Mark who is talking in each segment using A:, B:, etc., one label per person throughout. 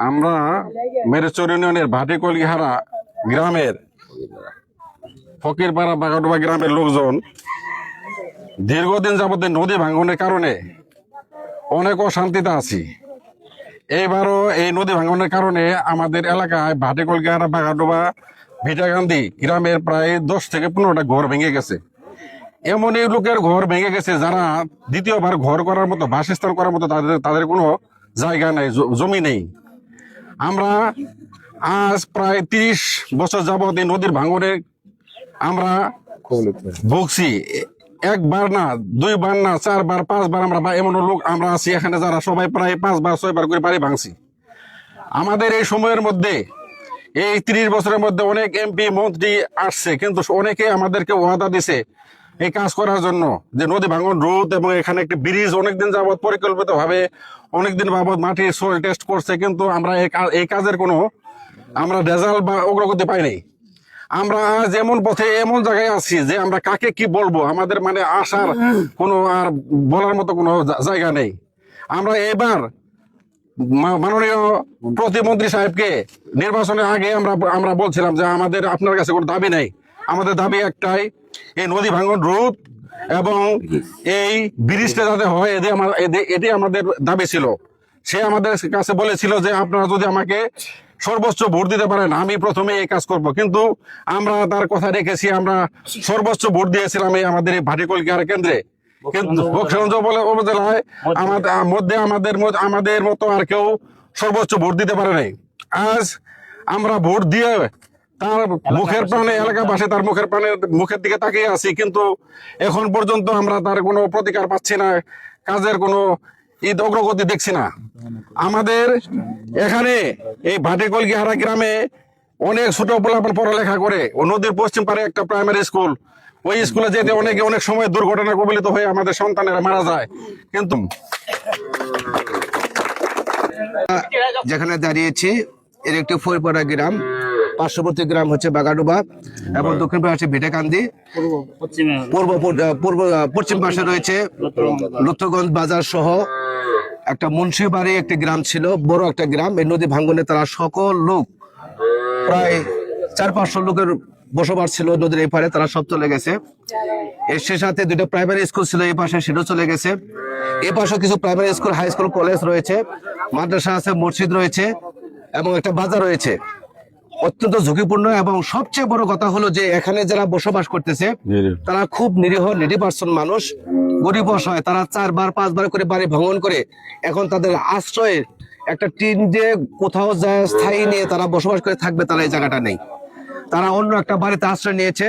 A: আমরা মেরেচর ইউনিয়নের ভাটিকলিহারা গ্রামের ফকিরপাড়া বাগাডোবা গ্রামের লোকজন দীর্ঘদিন যাবত নদী ভাঙনের কারণে অনেক অশান্তিতে আছি। এইবারও এই নদী ভাঙনের কারণে আমাদের এলাকায় ভাটিকলিহারা বাগাডোবা ভিটাকান্দি গ্রামের প্রায় 10 থেকে 15টা ঘর ভেঙে গেছে। এমনই লোকের ঘর ভেঙে গেছে যারা দ্বিতীয়বার ঘর করার মতো, বাসস্থান করার মতো তাদের কোনো জায়গা নেই, জমি নেই। আমরা আজ প্রায় 30 বছর যাবত এই নদীর ভাঙনে আমরা ভুগছি। একবার না, 2 বার না, 4 বার 5 বার আমরা এমন লোক আমরা আছি এখানে যারা সবাই প্রায় 5 বার 6 বার করে বাড়ি ভাঙছি। আমাদের এই সময়ের মধ্যে, এই 30 বছরের মধ্যে অনেক এমপি মন্ত্রী আসছে, কিন্তু অনেকে আমাদেরকে ওয়াদা দিছে এই কাজ করার জন্য, যে নদী ভাঙন রোধ এবং এখানে একটি ব্রিজ অনেকদিন যাবত পরিকল্পিত ভাবে অনেকদিন বাবদ মাটির সোয়েল টেস্ট করছে, কিন্তু আমরা এই কাজের কোনো আমরা রেজাল্ট বা অগ্রগতি পাই নাই। আমরা আজ এমন পথে এমন জায়গায় আছি যে আমরা কাকে কি বলবো, আমাদের মানে আসার কোনো আর বলার মতো কোনো জায়গা নেই। আমরা এবার মাননীয় প্রতিমন্ত্রী সাহেবকে নির্বাচনের আগে আমরা বলছিলাম যে আমাদের আপনার কাছে কোনো দাবি নেই, আমাদের দাবি একটাই, এই নদী ভাঙন রোধ এবং এই ব্রিজটা যাতে হয়, এটি আমাদের দাবি ছিল। সে আমাদের কাছে বলেছিল যে আপনারা যদি আমাকে সর্বোচ্চ ভোট দিতে পারেন আমি প্রথমে এই কাজ করব, কিন্তু আমরা তার কথা রেখেছি। আমরা সর্বোচ্চ ভোট দিয়েছিলাম এই আমাদের এই ভাটিকলিহারা কেন্দ্রে, কিন্তু বক্সগঞ্জ উপজেলায় আমাদের মতো আর কেউ সর্বোচ্চ ভোট দিতে পারে নাই। আজ আমরা ভোট দিয়ে তার মুখের প্রাণে, এলাকাবাসী তার মুখের দিকে তাকিয়ে আছি, কিন্তু এখন পর্যন্ত আমরা তার কোনো প্রতিকার পাচ্ছি না, কাজের কোনো অগ্রগতি দেখছি না। আমাদের এখানে এই ভাটিকলিহারা গ্রামে অনেক ছোট পোলাপান পড়ালেখা করে, ও নদীর পশ্চিম পারে একটা প্রাইমারি স্কুল, ওই স্কুলে যেতে অনেক সময় দুর্ঘটনা কবলিত হয়ে আমাদের সন্তানেরা মারা যায়। কিন্তু
B: যেখানে দাঁড়িয়েছি এর একটি ফরিপাড়া গ্রাম, পার্শ্ববর্তী গ্রাম হচ্ছে বাগাডোবা এবং দক্ষিণ পাশে ভিটাকান্দি, পশ্চিম পাশে রয়েছে লুথগঞ্জ বাজার সহ একটা মুন্সিবাড়ি একটি গ্রাম ছিল, বড় একটা গ্রাম। এই নদী ভাঙ্গনে তারা সকল লোক, প্রায় 400-500 লোকের বসবাস ছিল নদীর এই পারে, তারা সব চলে গেছে। এর সে সাথে 2টা প্রাইমারি স্কুল ছিল এই পাশে, সেটাও চলে গেছে। এই পাশে কিছু primary school, high school, college রয়েছে, মাদ্রাসা আছে, মসজিদ রয়েছে এবং একটা বাজার রয়েছে। অত্যন্ত ঝুঁকিপূর্ণ এবং সবচেয়ে বড় কথা হলো যে এখানে যারা বসবাস করতেছে তারা খুব নিরীহ পার্সন মানুষ, গরিব অসহায়। তারা 4 বার 5 বার করে বাড়ি ভাঙন করে এখন তাদের আশ্রয়ের একটা টিন যে কোথাও যায় স্থায়ী নিয়ে তারা বসবাস করে থাকবে, তারা এই জায়গাটা নেই। তারা অন্য একটা বাড়িতে আশ্রয় নিয়েছে,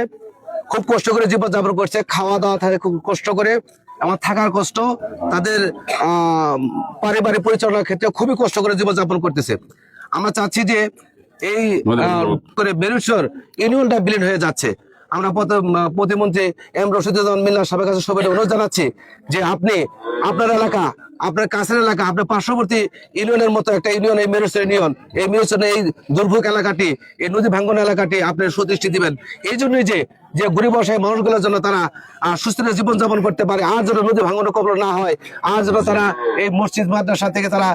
B: খুব কষ্ট করে জীবনযাপন করছে, খাওয়া দাওয়া থাকে খুব কষ্ট করে, আমার থাকার কষ্ট, তাদের পারিবারিক পরিচালনার ক্ষেত্রে খুবই কষ্ট করে জীবনযাপন করতেছে। আমরা চাচ্ছি যে এই করে মেরেচর ইউনিয়নটা বিলীন হয়ে যাচ্ছে। আমরা প্রতিমন্ত্রী এম রশিদুজ্জামান মিল্লার সাহেবের কাছে সবাই অনুরোধ জানাচ্ছি যে আপনি আপনার এলাকা, আপনার কাছের এলাকা, আপনার পার্শ্ববর্তী ইউনিয়নের মতো একটা ইউনিয়ন, এই মেরেচর ইউনিয়ন, এই মেরেচর এই দুর্ভোগ এলাকাটি, এই নদী ভাঙ্গন এলাকাটি আপনি সুদৃষ্টি দিবেন। এই জন্যই যে গরিব অসহায় মানুষগুলোর জন্য তারা সুস্থির জীবনযাপন করতে পারে, আর যেন নদী ভাঙ্গনের কবল না হয়, আর যেন তারা এই মসজিদ মাদ্রাসা থেকে তারা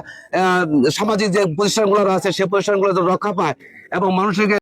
B: সামাজিক যে প্রতিষ্ঠানগুলো আছে সেই প্রতিষ্ঠানগুলো রক্ষা পায় এবং মানুষকে